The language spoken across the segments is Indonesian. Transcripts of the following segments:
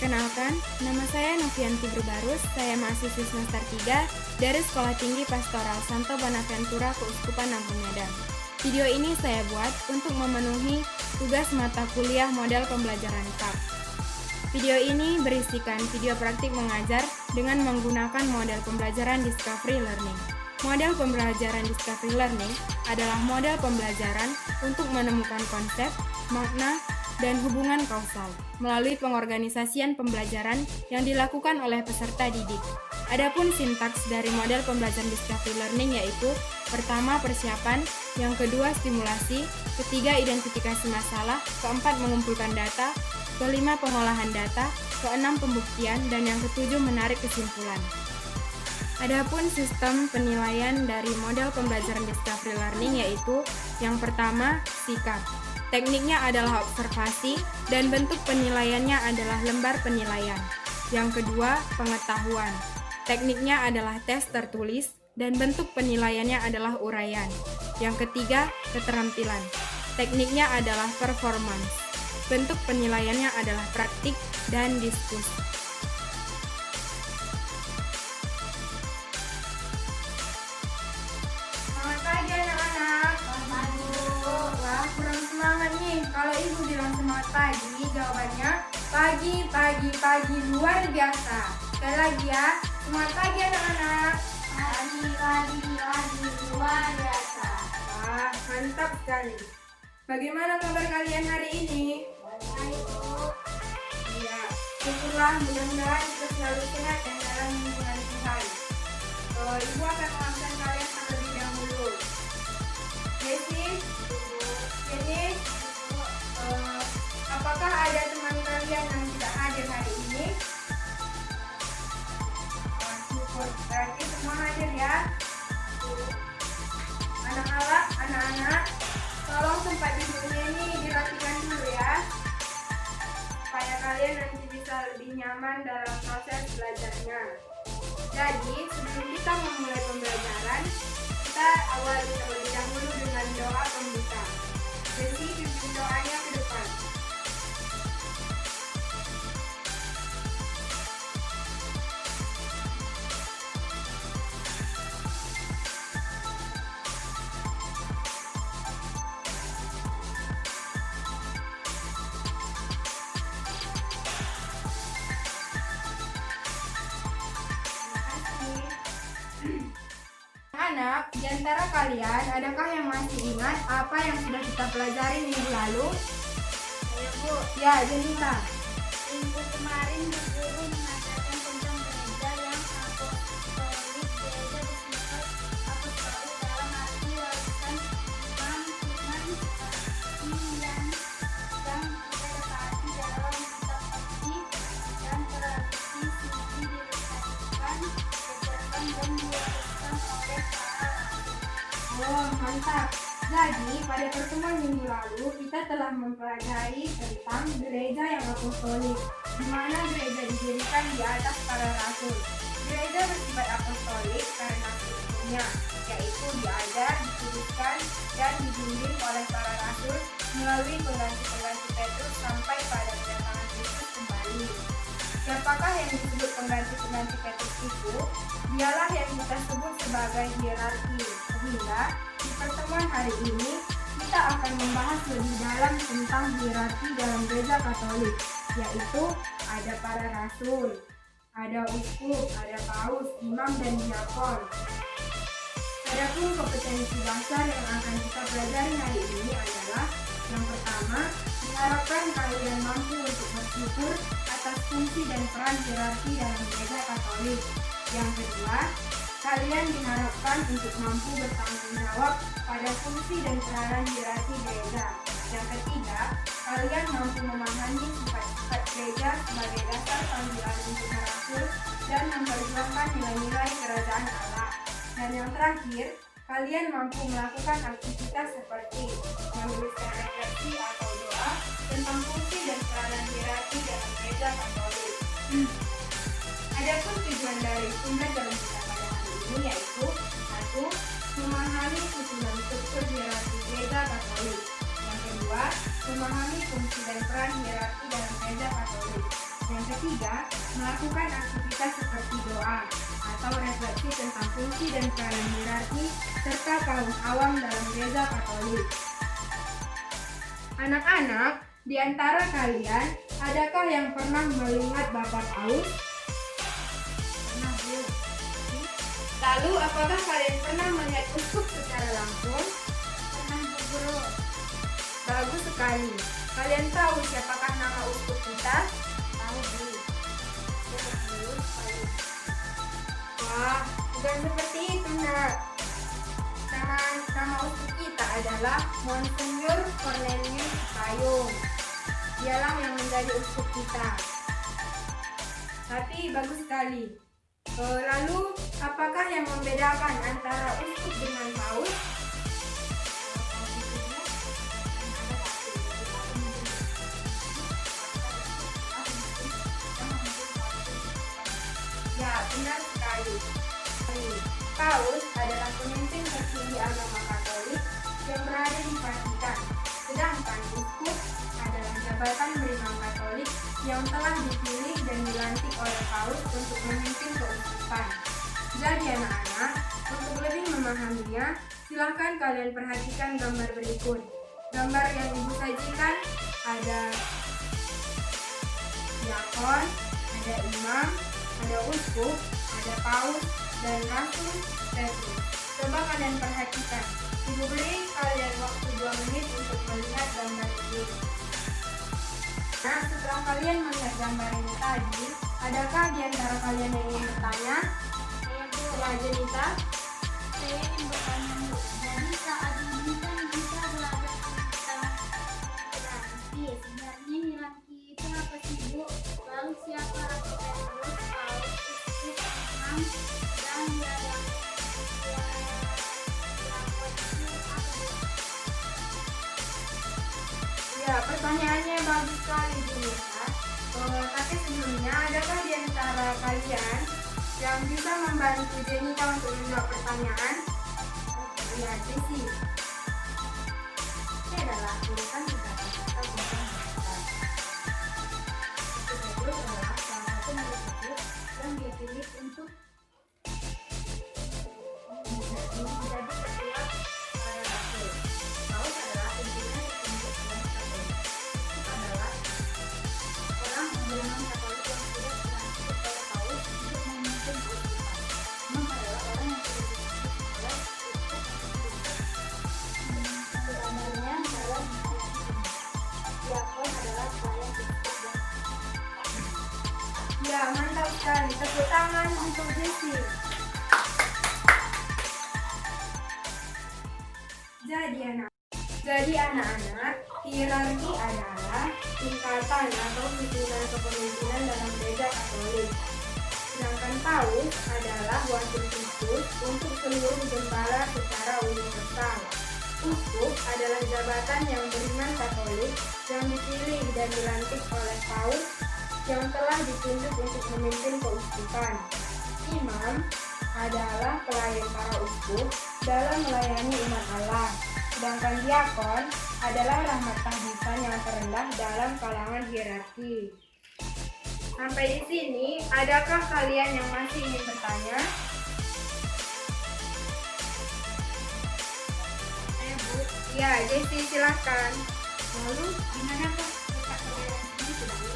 Perkenalkan, nama saya Novianti Berbarus, saya mahasiswi semester 3 dari Sekolah Tinggi Pastoral Santo Bonaventura Keuskupan Lampung Medan. Video ini saya buat untuk memenuhi tugas mata kuliah model pembelajaran KAP. Video ini berisikan video praktik mengajar dengan menggunakan model pembelajaran Discovery Learning. Model pembelajaran Discovery Learning adalah model pembelajaran untuk menemukan konsep, makna, dan hubungan kausal melalui pengorganisasian pembelajaran yang dilakukan oleh peserta didik. Adapun sintaks dari model pembelajaran Discovery Learning yaitu pertama persiapan, yang kedua stimulasi, ketiga identifikasi masalah, keempat mengumpulkan data, kelima pengolahan data, keenam pembuktian, dan yang ketujuh menarik kesimpulan. Adapun sistem penilaian dari model pembelajaran Discovery Learning yaitu yang pertama sikap. Tekniknya adalah observasi dan bentuk penilaiannya adalah lembar penilaian. Yang kedua, pengetahuan. Tekniknya adalah tes tertulis dan bentuk penilaiannya adalah uraian. Yang ketiga, keterampilan. Tekniknya adalah performance. Bentuk penilaiannya adalah praktik dan diskusi. Selamat pagi anak-anak. Wah, kurang semangat nih. Kalau ibu bilang semangat pagi, jawabannya pagi luar biasa. Sekali lagi ya, semangat pagi anak-anak. Pagi luar biasa. Wah, mantap sekali. Bagaimana kabar kalian hari ini? Baik, Bu. Iya, syukurlah, mudah-mudahan kita selalu sehat dan dalam lindungan Tuhan. Ibu akan mengabsen kalian terlebih dahulu. Jessi, jadi apakah ada teman kalian yang tidak hadir hari ini? Syukur, berarti semua hadir ya. Anak-anak, tolong tempat duduknya ini dirapikan dulu ya, supaya kalian nanti bisa lebih nyaman dalam proses belajarnya. Jadi, sebelum kita memulai pembelajaran, kita awali terlebih dahulu dengan doa pembuka. Jadi, pimpin doanya ke depan. Anak, di antara kalian, adakah yang masih ingat apa yang sudah kita pelajari minggu lalu? Ayo Bu. Ya, Jenita. Minggu kemarin Bu Guru mengajarkan tentang gereja yang apostolik. Gereja bersifat apostolik dalam arti warisan imam firman yang kita dapati dalam kitab suci dan tradisi suci dilestarikan, diajarkan dan diwariskan oleh para rasul. Oh, mantap. Jadi, pada pertemuan minggu lalu, kita telah mempelajari tentang gereja yang apostolik, di mana gereja didirikan di atas para rasul. Gereja bersifat apostolik karena strukturnya, yaitu diajar, dikuduskan, dan dibimbing oleh para rasul melalui pengganti-pengganti Petrus sampai pada kedatangan Kristus kembali. Siapakah yang disebut pengganti-pengganti Petrus itu? Dialah yang kita sebut sebagai hierarki. Sehingga di pertemuan hari ini kita akan membahas lebih dalam tentang hierarki dalam gereja Katolik, yaitu ada para rasul, ada uskup, ada paus, imam, dan diakon. Adapun kompetensi dasar yang akan kita pelajari hari ini adalah yang pertama, diharapkan kalian mampu untuk bersyukur atas fungsi dan peran hierarki dalam gereja Katolik. Yang kedua, kalian diharapkan untuk mampu bertanggung jawab pada fungsi dan peranan hierarki gereja. Yang ketiga, kalian mampu memahami sifat-sifat gereja sebagai dasar panggilan untuk rasul dan memperjuangkan nilai-nilai kerajaan Allah. Dan yang terakhir, kalian mampu melakukan aktivitas seperti menuliskan refleksi atau doa tentang fungsi dan peranan hierarki dalam gereja Katolik. Adapun tujuan dari pembelajaran kita pada hari ini yaitu 1. Memahami susunan struktur hierarki gereja Katolik. Yang kedua, memahami fungsi dan peran hierarki dalam gereja Katolik. Yang ketiga, melakukan aktivitas seperti doa atau refleksi tentang fungsi dan peranan hierarki serta kaum awam dalam gereja Katolik. Anak-anak, di antara kalian, adakah yang pernah melihat Bapak Paus? Pernah, Bu. Lalu, apakah kalian pernah melihat uskup secara langsung? Pernah, Bu Guru. Bagus sekali. Kalian tahu siapakah nama uskup kita? Tahu, Bu. Wah, bukan seperti itu, Nak. Nama uskup kita adalah Monsignor Cornelius Payung. Dialah yang menjadi uskup kita. Tapi bagus sekali. Lalu, apakah yang membedakan antara uskup dengan paus? Ya, benar sekali. Paus adalah pemimpin tertinggi agama Katolik yang berada di Vatikan. Sedangkan uskup adalah jabatan berimam Katolik yang telah dipilih dan dilantik oleh Paus untuk memimpin keuskupan. Jadi anak-anak, untuk lebih memahaminya, silahkan kalian perhatikan gambar berikut. Gambar yang ibu sajikan ada diakon, ada imam, ada uskup, ada paus, dan rasul Petrus. Coba kalian perhatikan. Ibu beri kalian waktu 2 menit untuk melihat gambar ini. Nah, setelah kalian melihat gambar ini tadi, adakah di antara kalian yang ingin bertanya? Saya, Bu. Ya, Jenita. Saya ingin bertanya, Bu. Jadi saat ini kan kita belajar tentang hierarki. Sebenarnya hierarki itu apa sih, Bu? Lalu siapa Rasul Petrus, Paus, uskup, imam, dan hierarki itu apa, Bu? Ya, pertanyaannya bagus sekali, Jenita. Tapi sebelumnya, adakah di antara kalian yang bisa membantu Jenita untuk menjawab pertanyaan? Ya, Jessy. Ini adalah urutan tindakan kata bukan kata. Petrus adalah salah satu murid Yesus yang dipilih untuk menjadi ketua para rasul. Paus adalah pimpinan tertinggi agama Katolik. Itu adalah orang beriman Katolik yang sudah dilantik oleh Paus untuk memimpin keuskupan. Imam adalah orang yang sudah dilantik oleh uskup. Sebenarnya dalam diakon adalah pelayan uskup dan ya, mantap sekali. Tepuk tangan untuk Jessi. Jadi anak-anak, hierarki adalah tingkatan atau pimpinan kepemimpinan dalam gereja Katolik. Sedangkan paus adalah wakil khusus untuk seluruh gembala secara universal. Uskup adalah jabatan yang beriman Katolik yang dipilih dan dilantik oleh paus yang telah ditunjuk untuk memimpin keuskupan. Imam adalah pelayan para uskup dalam melayani umat Allah. Sedangkan diakon adalah rahmat tahbisan yang terendah dalam kalangan hierarki. Sampai di sini, adakah kalian yang masih ingin bertanya? Saya, Bu. Ya, Jessi silahkan. Lalu gimana kok letak toleransi ini sudah, Bu?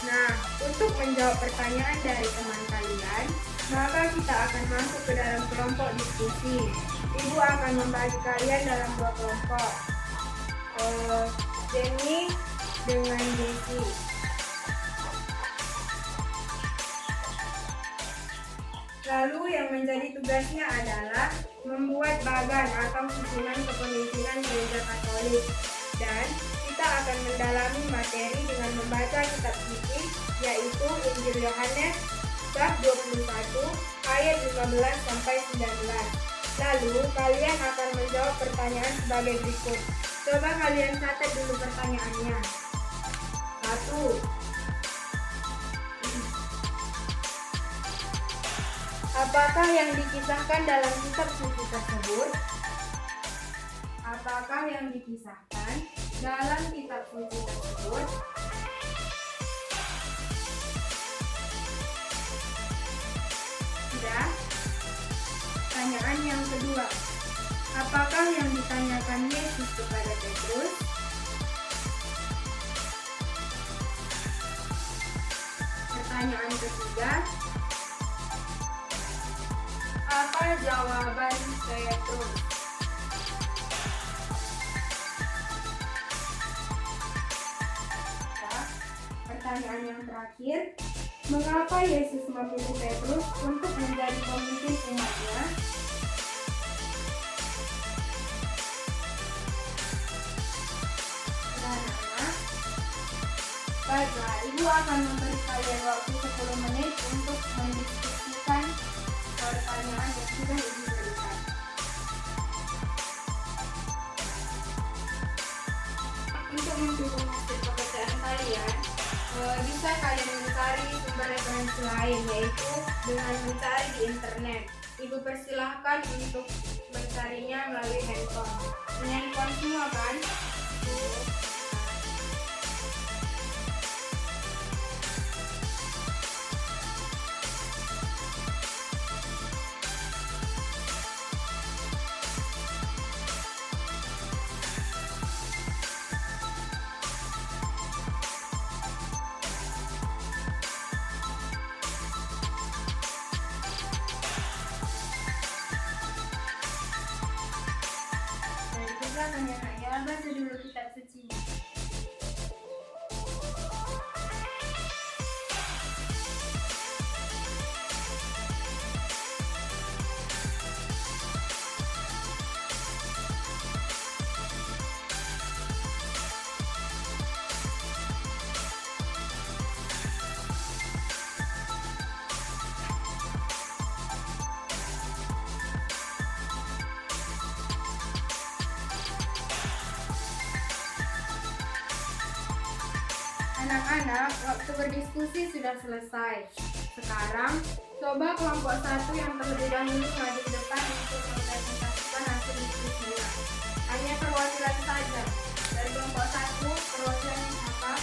Nah, untuk menjawab pertanyaan dari teman kalian, maka kita akan masuk ke dalam kelompok diskusi. Ibu akan membagi kalian dalam 2 kelompok. Jenny dengan Jessi. Lalu yang menjadi tugasnya adalah membuat bagan atau susunan kepemimpinan gereja Katolik. Dan kita akan mendalami materi dengan membaca kitab suci, yaitu Injil Yohanes bab 21 ayat 15 sampai 19. Lalu kalian akan menjawab pertanyaan sebagai berikut. Coba kalian catat dulu pertanyaannya. 1. Apakah yang dikisahkan dalam kitab suci tersebut? Apakah yang dikisahkan dalam kitab suci tersebut? Pertanyaan yang kedua, apakah yang ditanyakan Yesus kepada Petrus? Pertanyaan ketiga, apa jawaban Petrus? Ya, pertanyaan yang terakhir, mengapa Yesus memilih Petrus untuk menjadi pemimpin umatnya? Anak-anak, baiklah, Ibu akan memberi kalian waktu 10 menit untuk mendiskusikan pertanyaan yang sudah Ibu berikan. Untuk mendukung hasil pekerjaan kalian, bisa kalian mencari sumber referensi lain, yaitu dengan mencari di internet. Ibu persilahkan untuk mencarinya melalui handphone. Punya handphone semua kan? Anak-anak, baca dulu kitab suci. Anak-anak, waktu berdiskusi sudah selesai. Sekarang, coba kelompok 1 yang terlebih dahulu maju ke depan untuk mempresentasikan hasil diskusinya. Hanya perwakilan saja. Dari kelompok 1, perwakilannya siapa?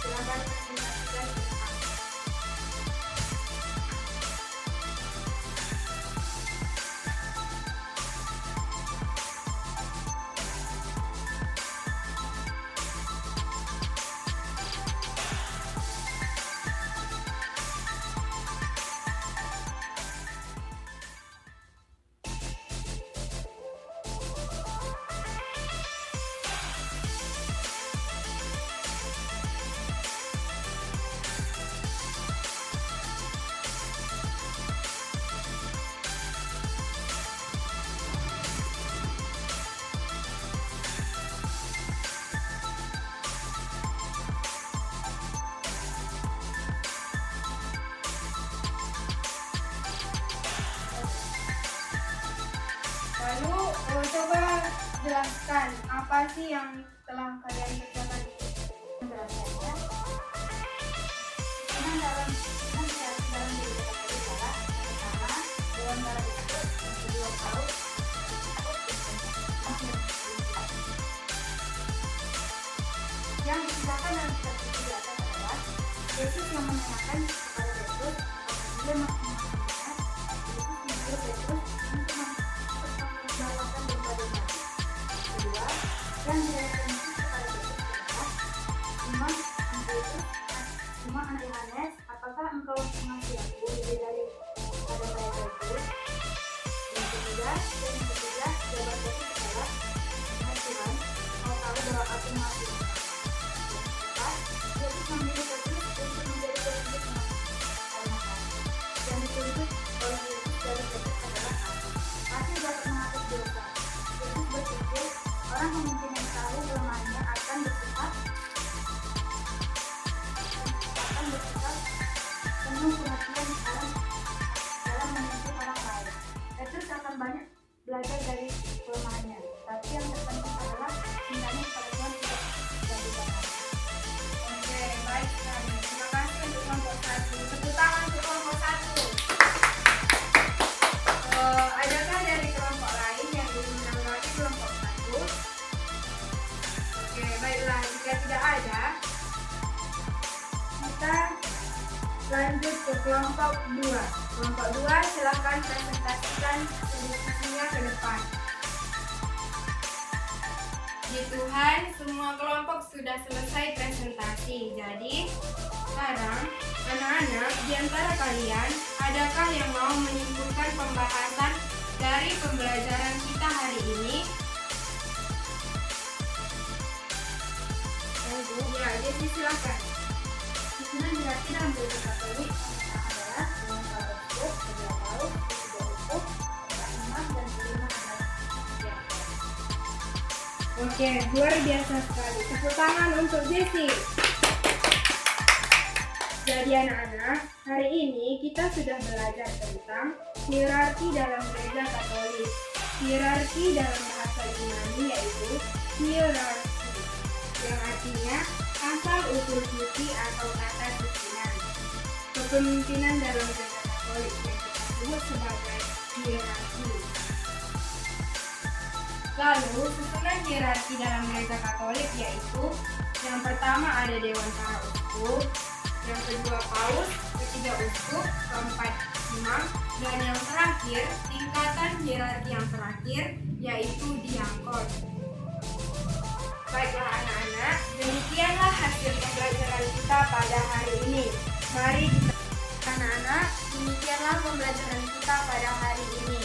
Silakan presentasikan. Lalu coba jelaskan apa sih yang telah kalian kerjakan. Menjelaskannya, dalam dalam diri kita berbicara, pertama, dalam darah itu, yang kedua tahu, yang dikisahkan dalam kitab suci di atas adalah Yesus yang menanyakan kepada Petrus apakah dia masih mengakuinya. Yesus menyuruh Petrus untuk mempertanggungjawabkan dosa-dosanya. Kedua, yang dilakukan Yesus kepada Petrus adalah Simon anak Yohanes, apakah engkau mengasihi aku lebih daripada mereka itu? Yang ketiga, jawaban Petrus adalah, "Hai Tuhan, kau tahu bahwa aku mengasihi engkau." Yesus memilih Petrus untuk menjadi pemimpin umat karena yang dituntut oleh Yesus dari Petrus adalah kasih dapat menghapus dosa. Yesus berpikir orang pemimpin yang tahu kelemahannya akan bersikap penuh perhatian dalam memimpin orang lain. Petrus akan banyak belajar dari kelemahannya, tapi yang terpenting adalah cintanya kepada Tuhan tidak dilupakan. Oke, baik sekali. Terima kasih untuk kelompok 1. Tepuk tangan untuk kelompok 1. Adakah dari kelompok lain yang ingin menanggapi kelompok 1? Oke, baiklah. Jika tidak ada, kita Lanjut ke kelompok 2. Kelompok 2 silakan presentasikan diskusinya ke depan. Puji Tuhan, semua kelompok sudah selesai presentasi. Jadi, sekarang anak-anak di antara kalian, adakah yang mau menyimpulkan pembahasan dari pembelajaran kita hari ini? Ya, jadi silakan. Susunan hierarki dalam gereja Katolik adalah dengan pada uskup, kedua paus, ketiga uskup, keempat imam, dan kelima adalah ya. Oke, luar biasa sekali. Tepuk tangan untuk Jessie. Jadi anak-anak, hari ini kita sudah belajar tentang hierarki dalam gereja Katolik. Hierarki dalam bahasa Yunani yaitu hierarki, yang artinya asal-usul suci atau tata sucinan. Kepemimpinan dalam gereja Katolik yang kita sebut sebagai hierarki. Lalu, susunan hierarki dalam gereja Katolik yaitu yang pertama ada Dewan Para Uskup, yang kedua paus, ketiga uskup, keempat imam, dan yang terakhir tingkatan hierarki yang terakhir yaitu diakon. Baiklah anak-anak, demikianlah hasil pembelajaran kita pada hari ini. Mari kita anak-anak, demikianlah pembelajaran kita pada hari ini.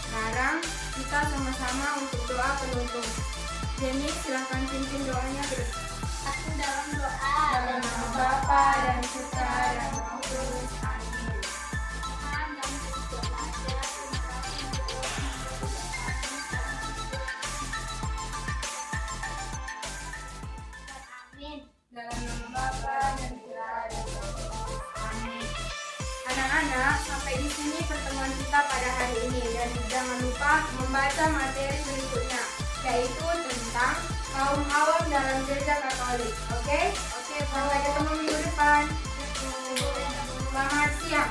Sekarang kita sama-sama untuk doa penutup. Jenny, silakan pimpin doanya ke depan. Aku dalam doa Dalam nama Bapa dan Putra dan Roh Kudus. Amin. Tuhan dan Kristus aja. Terima kasih untuk Amin. Dalam nama Bapa dan Putra dan Roh Kudus. Amin. Anak-anak, sampai di sini pertemuan kita pada hari ini, dan jangan lupa membaca materi berikutnya, yaitu tentang kaum awam dalam gereja Katolik. Oke? Sampai ketemu minggu depan. Selamat siang.